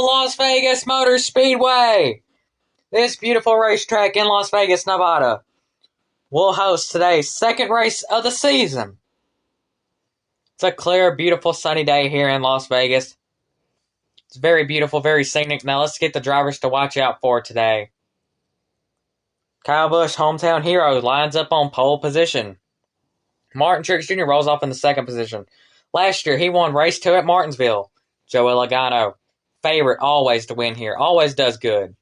Las Vegas Motor Speedway. This beautiful racetrack in Las Vegas, Nevada will host today's second race of the season. It's a clear, beautiful, sunny day here in Las Vegas. It's very beautiful, very scenic. Now let's get the drivers to watch out for today. Kyle Busch, hometown hero, lines up on pole position. Martin Truex Jr. rolls off in the second position. Last year, he won race 2 at Martinsville. Joey Logano, favorite always to win here. Always does good.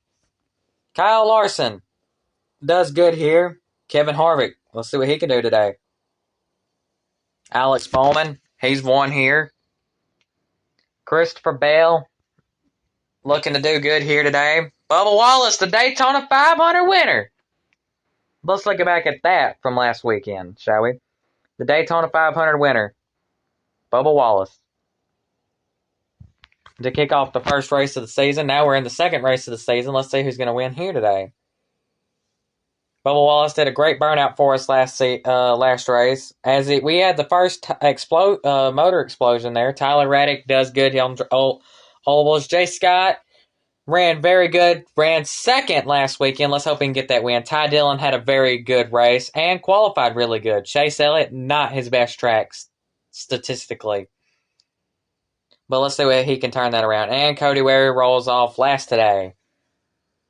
Kyle Larson does good here. Kevin Harvick, let's see what he can do today. Alex Bowman, he's won here. Christopher Bell, looking to do good here today. Bubba Wallace, the Daytona 500 winner. Let's look back at that from last weekend, shall we? The Daytona 500 winner, Bubba Wallace. To kick off the first race of the season. Now we're in the second race of the season. Let's see who's going to win here today. Bubba Wallace did a great burnout for us last race. We had the first motor explosion there. Tyler Reddick does good on ovals. Jay Scott ran very good. Ran second last weekend. Let's hope he can get that win. Ty Dillon had a very good race and qualified really good. Chase Elliott, not his best tracks statistically. But let's see if he can turn that around. And Cody Ware rolls off last today.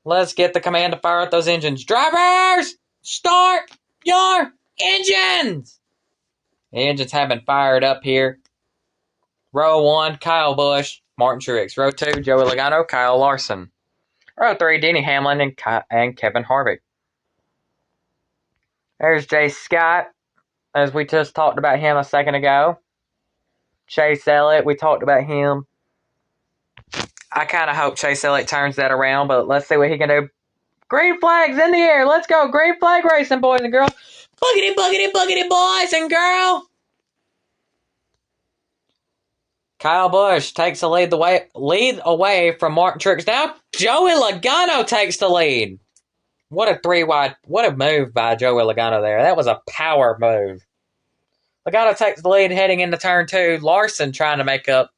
Let's get the command to fire up those engines. Drivers, start your engines! The engines have been fired up here. Row 1, Kyle Busch, Martin Truex. Row 2, Joey Logano, Kyle Larson. Row 3, Denny Hamlin and Kevin Harvick. There's Jay Scott, as we just talked about him a second ago. Chase Elliott, we talked about him. I kind of hope Chase Elliott turns that around, but let's see what he can do. Green flags in the air. Let's go. Green flag racing, boys and girls. Boogity, boogity, boogity, boys and girls. Kyle Busch takes the lead away from Martin Truex. Now Joey Logano takes the lead. What a move by Joey Logano there. That was a power move. Logano takes the lead heading into turn 2. Larson trying to make up.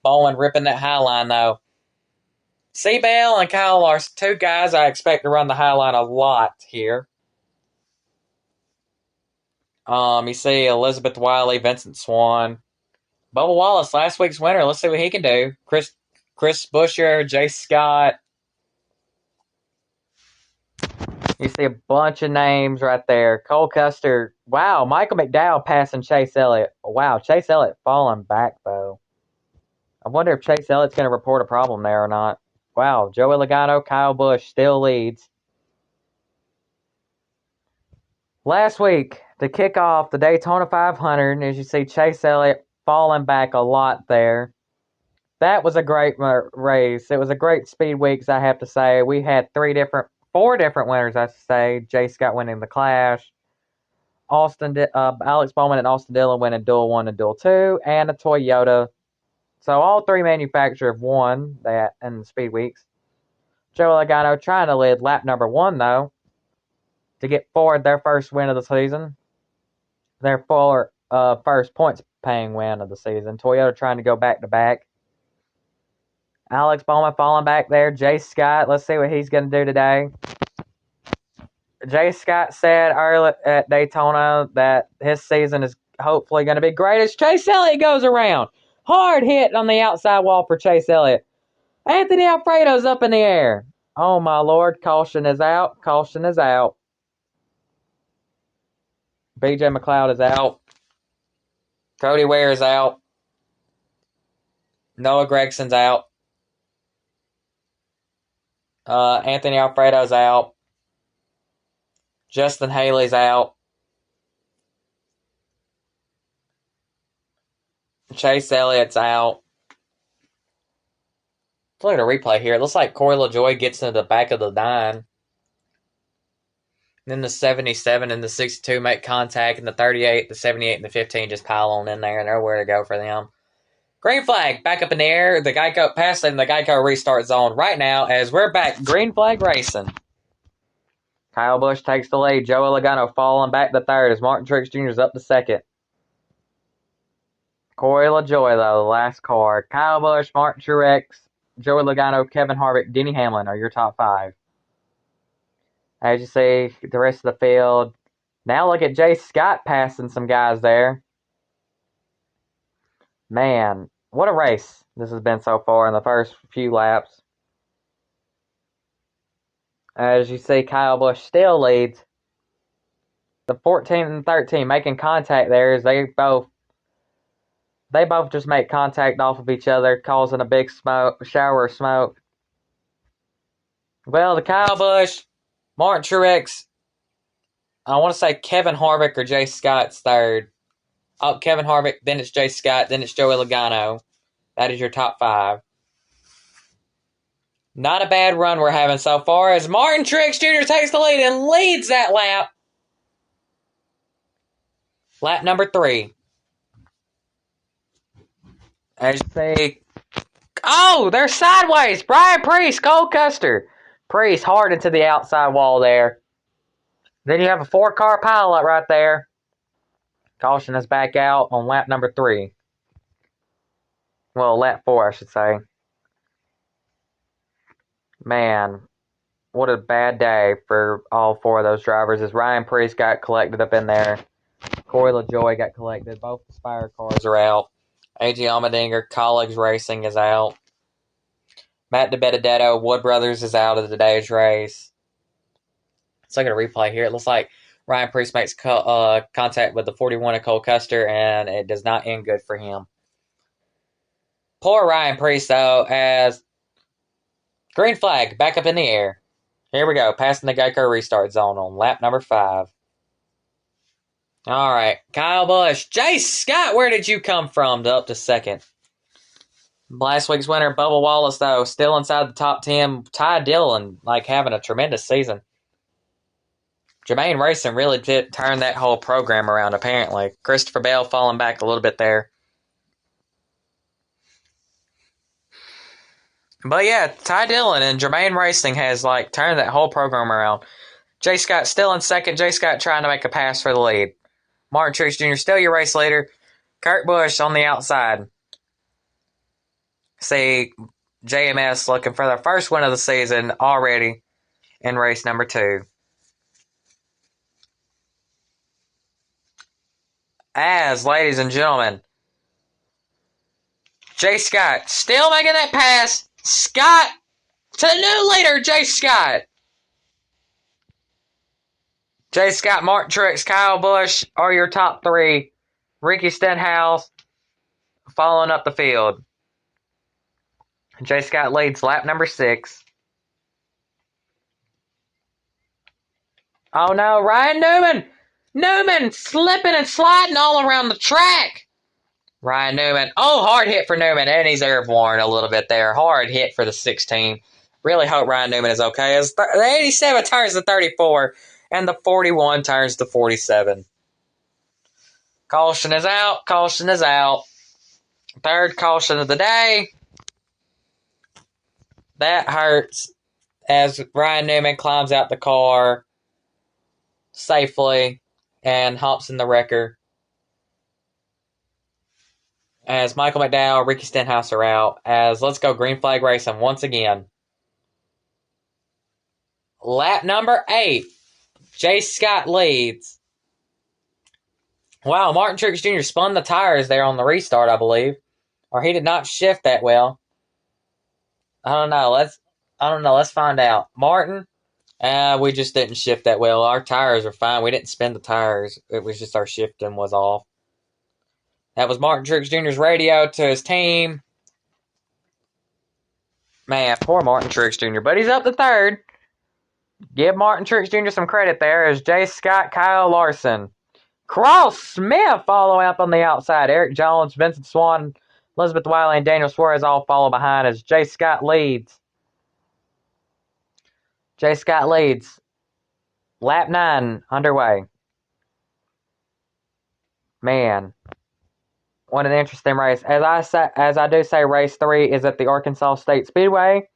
Bowman ripping that high line, though. Seabell and Kyle Larson, 2 guys I expect to run the high line a lot here. You see Elizabeth Wiley, Vincent Swan. Bubba Wallace, last week's winner. Let's see what he can do. Chris Buescher, Jay Scott. You see a bunch of names right there. Cole Custer. Wow, Michael McDowell passing Chase Elliott. Wow, Chase Elliott falling back, though. I wonder if Chase Elliott's going to report a problem there or not. Wow, Joey Logano, Kyle Busch still leads. Last week, to kick off the Daytona 500, as you see Chase Elliott falling back a lot there. That was a great race. It was a great speed weeks, I have to say. We had 4 different winners, I should say. Jay Scott winning the Clash. Alex Bowman and Austin Dillon winning Duel 1 and Duel 2. And a Toyota. So all 3 manufacturers have won that in the speed weeks. Joey Logano trying to lead lap number 1, though, to get Ford their first win of the season. Their first points-paying win of the season. Toyota trying to go back-to-back. Alex Bowman falling back there. Jay Scott, let's see what he's going to do today. Jay Scott said early at Daytona that his season is hopefully going to be great as Chase Elliott goes around. Hard hit on the outside wall for Chase Elliott. Anthony Alfredo's up in the air. Oh, my Lord. Caution is out. Caution is out. B.J. McLeod is out. Cody Ware is out. Noah Gregson's out. Anthony Alfredo's out. Justin Haley's out. Chase Elliott's out. Let's look at a replay here. It looks like Corey LaJoie gets into the back of the 9. Then the 77 and the 62 make contact, and the 38, the 78, and the 15 just pile on in there, and nowhere to go for them. Green flag, back up in the air. The Geico pass and the Geico restart zone right now as we're back. Green flag racing. Kyle Busch takes the lead. Joey Logano falling back to 3rd as Martin Truex Jr. is up to 2nd. Corey LaJoie, though, the last car. Kyle Busch, Martin Truex, Joey Logano, Kevin Harvick, Denny Hamlin are your top 5. As you see, the rest of the field. Now look at Jay Scott passing some guys there. Man, what a race this has been so far in the first few laps. As you see, Kyle Busch still leads. The 14 and 13 making contact there as they both just make contact off of each other, causing a big shower of smoke. Well, the Kyle Busch, Martin Truex, I want to say Kevin Harvick or Jay Scott's third. Oh, Kevin Harvick, then it's Jay Scott, then it's Joey Logano. That is your top 5. Not a bad run we're having so far as Martin Truex Jr. takes the lead and leads that lap. Lap number 3. As you see, oh, they're sideways. Brian Priest, Cole Custer. Priest hard into the outside wall there. Then you have a 4-car pileup right there. Caution is back out on lap number 3. Well, lap 4, I should say. Man, what a bad day for all 4 of those drivers as Ryan Priest got collected up in there. Corey LaJoie got collected. Both the Spire cars are out. A.J. Allmendinger, Colleagues Racing is out. Matt DiBenedetto, Wood Brothers is out of today's race. Let's look at a replay here. It looks like Ryan Priest makes contact with the 41 of Cole Custer, and it does not end good for him. Poor Ryan Priest, though, as green flag back up in the air. Here we go, passing the Geico restart zone on lap number 5. All right, Kyle Busch. Jay Scott, where did you come from up to second? Last week's winner, Bubba Wallace, though, still inside the top 10. Ty Dillon, having a tremendous season. Jermaine Racing really did turn that whole program around, apparently. Christopher Bell falling back a little bit there. But yeah, Ty Dillon and Jermaine Racing has turned that whole program around. Jay Scott still in second. Jay Scott trying to make a pass for the lead. Martin Truex Jr. still your race leader. Kurt Busch on the outside. See, JMS looking for their first win of the season already in race number 2. As, ladies and gentlemen, Jay Scott still making that pass. Scott to the new leader, Jay Scott. Jay Scott, Martin Truex, Kyle Busch are your top 3. Ricky Stenhouse following up the field. Jay Scott leads lap number 6. Oh no, Ryan Newman! Newman slipping and sliding all around the track. Ryan Newman. Oh, hard hit for Newman, and he's airborne a little bit there. Hard hit for the 16. Really hope Ryan Newman is okay. As the 87 turns to 34, and the 41 turns to 47. Caution is out. Caution is out. Third caution of the day. That hurts as Ryan Newman climbs out the car safely and hops in the wrecker. As Michael McDowell, Ricky Stenhouse are out. As let's go green flag racing once again. Lap number 8. Jay Scott leads. Wow, Martin Truex Jr. spun the tires there on the restart, I believe. Or he did not shift that well. I don't know. Let's find out. Martin, we just didn't shift that well. Our tires are fine. We didn't spin the tires. It was just our shifting was off. That was Martin Truex Jr.'s radio to his team. Man, poor Martin Truex Jr. But he's up to third. Give Martin Truex Jr. some credit there as Jay Scott, Kyle Larson. Carl Smith following up on the outside. Eric Jones, Vincent Swan, Elizabeth Wiley, and Daniel Suarez all follow behind as Jay Scott leads. Jay Scott leads. Lap 9 underway. Man, what an interesting race. As I do say, race 3 is at the Arkansas State Speedway.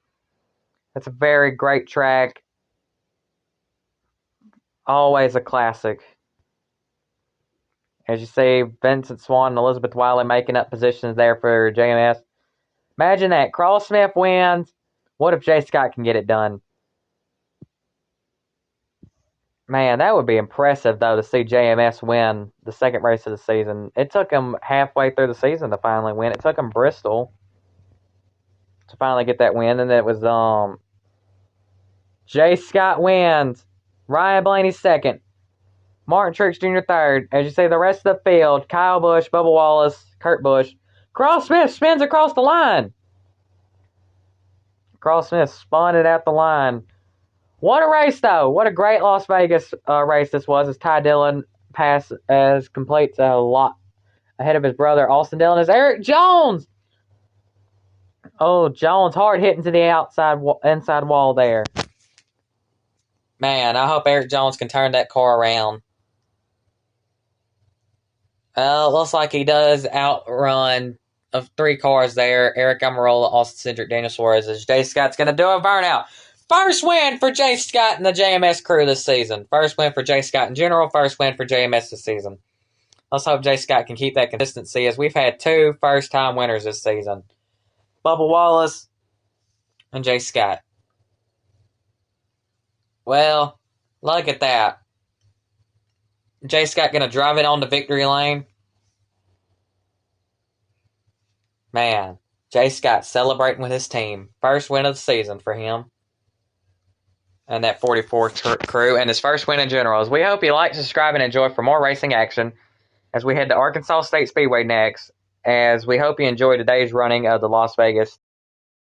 It's a very great track. Always a classic. As you see, Vincent Swan and Elizabeth Wiley making up positions there for JMS. Imagine that. Carl Smith wins. What if Jay Scott can get it done? Man, that would be impressive, though, to see JMS win the second race of the season. It took him halfway through the season to finally win. It took him Bristol to finally get that win, and it was Jay Scott wins. Ryan Blaney second. Martin Truex Jr. third. As you see, the rest of the field, Kyle Busch, Bubba Wallace, Kurt Busch. Carl Smith spins across the line. Carl Smith spun it at the line. What a race, though. What a great Las Vegas race this was, as Ty Dillon completes a lot ahead of his brother, Austin Dillon, as Eric Jones. Oh, Jones hard hitting to the inside wall there. Man, I hope Eric Jones can turn that car around. Looks like he does outrun of 3 cars there. Eric Almirola, Austin Cindric, Daniel Suarez, as Jay Scott's going to do a burnout. First win for Jay Scott and the JMS crew this season. First win for Jay Scott in general. First win for JMS this season. Let's hope Jay Scott can keep that consistency, as we've had 2 first-time winners this season. Bubba Wallace and Jay Scott. Well, look at that. Jay Scott going to drive it on the victory lane. Man, Jay Scott celebrating with his team. First win of the season for him and that 44 crew, and his first win in general. As we hope you like, subscribe, and enjoy for more racing action as we head to Arkansas State Speedway next, as we hope you enjoy today's running of the Las Vegas